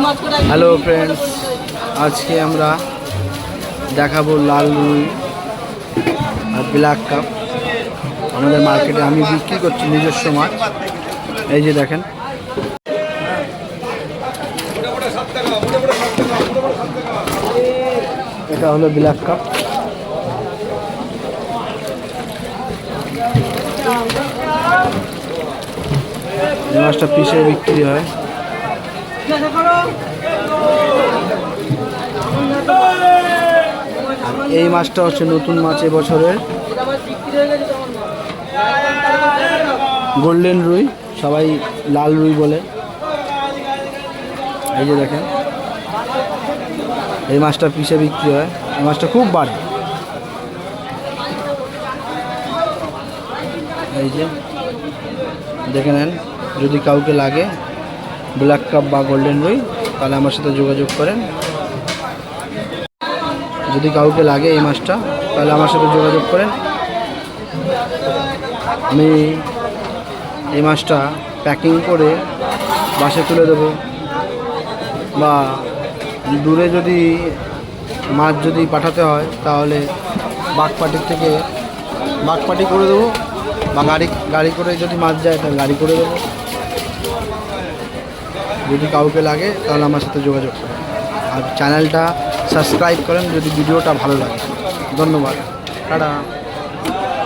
Hello friends, আজকে আমরা দেখাবো লাল রুই আর ব্ল্যাক কাপ। আমাদের মার্কেটে আমি বিক্রি করছি নিজস্ব মাছ। এই যে দেখেন, এটা হলো ব্ল্যাক কাপ। এই মাছটা পিসে বিক্রি হয়। এই মাছটা হচ্ছে নতুন মাছ এবছরের, গোল্ডেন রুই, সবাই লাল রুই বলে। এই যে দেখেন, এই মাছটা পিসে বিক্রি হয়। এই মাছটা খুব বাড়ে। এই যে দেখে নেন, যদি কাউকে লাগে ব্ল্যাক কাপ বা গোল্ডেন রুই তাহলে আমার সাথে যোগাযোগ করেন। যদি কাউকে লাগে এই মাছটা তাহলে আমার সাথে যোগাযোগ করেন। আমি এই মাছটা প্যাকিং করে বাসে তুলে দেবো, বা দূরে যদি মাছ যদি পাঠাতে হয় তাহলে বাগপাটির থেকে বাগপাটি করে দেবো, বা গাড়ি করে যদি মাছ যায় তাহলে গাড়ি করে দেবো। যদি কাউকে লাগে তাহলে আমার সাথে যোগাযোগ করেন, আর চ্যানেলটা সাবস্ক্রাইব করেন যদি ভিডিওটা ভালো লাগে। ধন্যবাদ, টাটা।